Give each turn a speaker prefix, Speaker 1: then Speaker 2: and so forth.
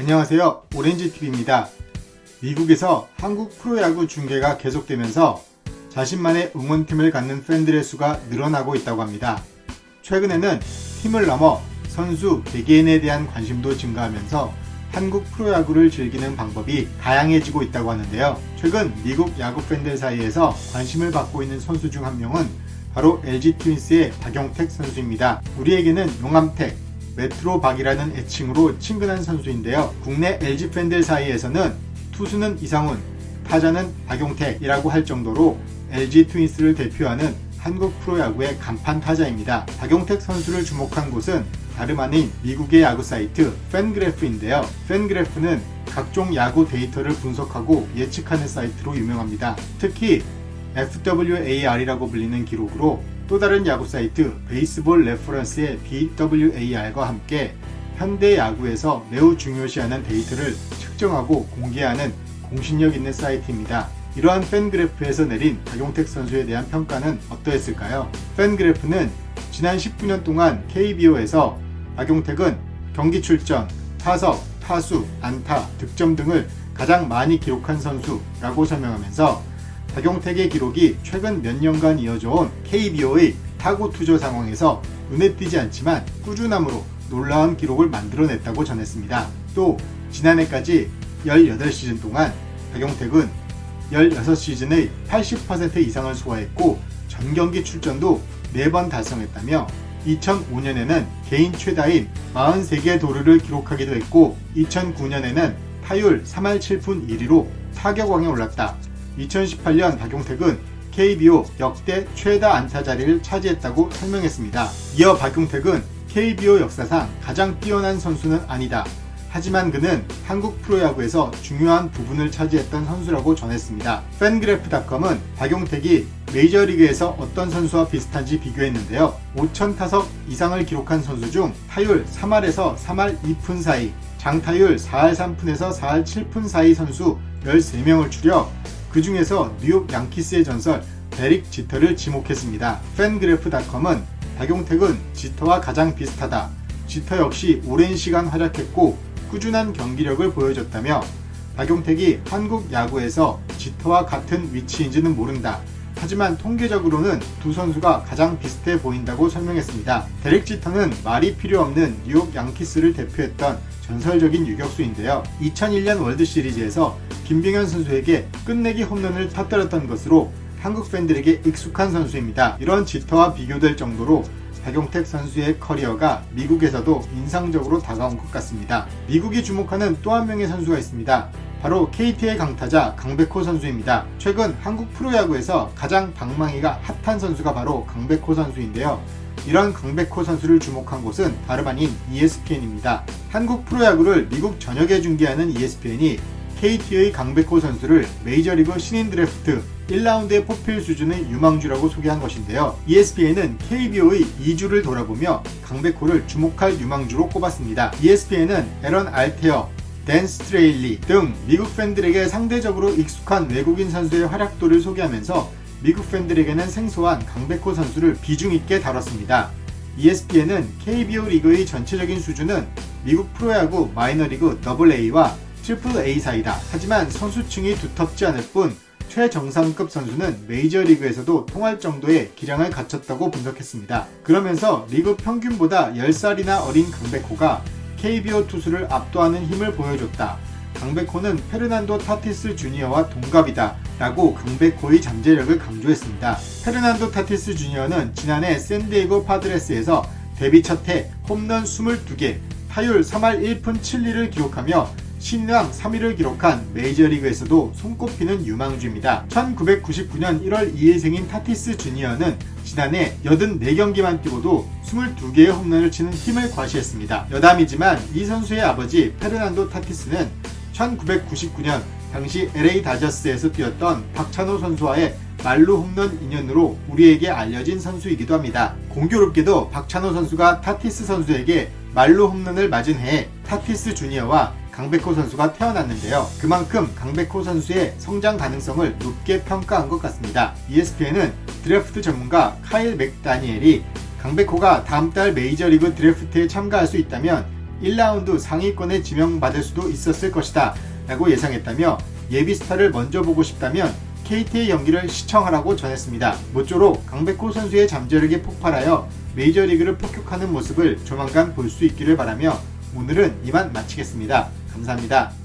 Speaker 1: 안녕하세요. 오렌지TV입니다. 미국에서 한국 프로야구 중계가 계속되면서 자신만의 응원팀을 갖는 팬들의 수가 늘어나고 있다고 합니다. 최근에는 팀을 넘어 선수 개개인에 대한 관심도 증가하면서 한국 프로야구를 즐기는 방법이 다양해지고 있다고 하는데요. 최근 미국 야구 팬들 사이에서 관심을 받고 있는 선수 중 한 명은 바로 LG 트윈스의 박용택 선수입니다. 우리에게는 용암택, 메트로박이라는 애칭으로 친근한 선수인데요. 국내 LG 팬들 사이에서는 투수는 이상훈, 타자는 박용택이라고 할 정도로 LG 트윈스를 대표하는 한국 프로야구의 간판 타자입니다. 박용택 선수를 주목한 곳은 다름 아닌 미국의 야구 사이트 팬그래프인데요. 팬그래프는 각종 야구 데이터를 분석하고 예측하는 사이트로 유명합니다. 특히 FWAR이라고 불리는 기록으로 또 다른 야구 사이트 베이스볼 레퍼런스의 BWAR과 함께 현대 야구에서 매우 중요시하는 데이터를 측정하고 공개하는 공신력 있는 사이트입니다. 이러한 팬그래프에서 내린 박용택 선수에 대한 평가는 어떠했을까요? 팬그래프는 지난 19년 동안 KBO에서 박용택은 경기 출전, 타석, 타수, 안타, 득점 등을 가장 많이 기록한 선수라고 설명하면서 박용택의 기록이 최근 몇 년간 이어져온 KBO의 타고 투조 상황에서 눈에 띄지 않지만 꾸준함으로 놀라운 기록을 만들어냈다고 전했습니다. 또 지난해까지 18시즌 동안 박용택은 16시즌의 80% 이상을 소화했고 전경기 출전도 4번 달성했다며 2005년에는 개인 최다인 43개 도루를 기록하기도 했고 2009년에는 타율 3할 7푼 1리로 타격왕에 올랐다. 2018년 박용택은 KBO 역대 최다 안타 자리를 차지했다고 설명했습니다. 이어 박용택은 KBO 역사상 가장 뛰어난 선수는 아니다. 하지만 그는 한국 프로야구에서 중요한 부분을 차지했던 선수라고 전했습니다. 팬그래프닷컴은 박용택이 메이저리그에서 어떤 선수와 비슷한지 비교했는데요. 5,000타석 이상을 기록한 선수 중 타율 3할에서 3할 2푼 사이, 장타율 4할 3푼에서 4할 7푼 사이 선수 13명을 추려 그 중에서 뉴욕 양키스의 전설 데릭 지터를 지목했습니다. 팬그래프닷컴은 박용택은 지터와 가장 비슷하다. 지터 역시 오랜 시간 활약했고 꾸준한 경기력을 보여줬다며 박용택이 한국 야구에서 지터와 같은 위치인지는 모른다. 하지만 통계적으로는 두 선수가 가장 비슷해 보인다고 설명했습니다. 데릭 지터는 말이 필요 없는 뉴욕 양키스를 대표했던 전설적인 유격수인데요. 2001년 월드시리즈에서 김병현 선수에게 끝내기 홈런을 터뜨렸던 것으로 한국 팬들에게 익숙한 선수입니다. 이런 지터와 비교될 정도로 박용택 선수의 커리어가 미국에서도 인상적으로 다가온 것 같습니다. 미국이 주목하는 또 한 명의 선수가 있습니다. 바로 KT의 강타자 강백호 선수입니다. 최근 한국 프로야구에서 가장 방망이가 핫한 선수가 바로 강백호 선수인데요. 이런 강백호 선수를 주목한 곳은 다름 아닌 ESPN입니다. 한국 프로야구를 미국 전역에 중계하는 ESPN이 KT의 강백호 선수를 메이저리그 신인 드래프트 1라운드에 뽑힐 수준의 유망주라고 소개한 것인데요. ESPN은 KBO의 2주를 돌아보며 강백호를 주목할 유망주로 꼽았습니다. ESPN은 에런 알테어, 댄 스트레일리 등 미국 팬들에게 상대적으로 익숙한 외국인 선수의 활약도를 소개하면서 미국 팬들에게는 생소한 강백호 선수를 비중 있게 다뤘습니다. ESPN은 KBO 리그의 전체적인 수준은 미국 프로야구 마이너리그 AA와 AAA 사이다. 하지만 선수층이 두텁지 않을 뿐 최정상급 선수는 메이저리그에서도 통할 정도의 기량을 갖췄다고 분석했습니다. 그러면서 리그 평균보다 10살이나 어린 강백호가 KBO 투수를 압도하는 힘을 보여줬다. 강백호는 페르난도 타티스 주니어와 동갑이다 라고 강백호의 잠재력을 강조했습니다. 페르난도 타티스 주니어는 지난해 샌디에고 파드레스에서 데뷔 첫해 홈런 22개, 타율 3할 1푼 7리를 기록하며 신인왕 3위를 기록한 메이저리그에서도 손꼽히는 유망주입니다. 1999년 1월 2일생인 타티스 주니어는 지난해 84경기만 뛰고도 22개의 홈런을 치는 힘을 과시했습니다. 여담이지만 이 선수의 아버지 페르난도 타티스는 1999년 당시 LA 다저스에서 뛰었던 박찬호 선수와의 말루 홈런 인연으로 우리에게 알려진 선수이기도 합니다. 공교롭게도 박찬호 선수가 타티스 선수에게 말루 홈런을 맞은 해에 타티스 주니어와 강백호 선수가 태어났는데요. 그만큼 강백호 선수의 성장 가능성을 높게 평가한 것 같습니다. ESPN은 드래프트 전문가 카일 맥다니엘이 강백호가 다음 달 메이저리그 드래프트에 참가할 수 있다면 1라운드 상위권에 지명받을 수도 있었을 것이다 라고 예상했다며 예비 스타를 먼저 보고 싶다면 KT의 연기를 시청하라고 전했습니다. 모쪼록 강백호 선수의 잠재력이 폭발하여 메이저리그를 폭격하는 모습을 조만간 볼 수 있기를 바라며 오늘은 이만 마치겠습니다. 감사합니다.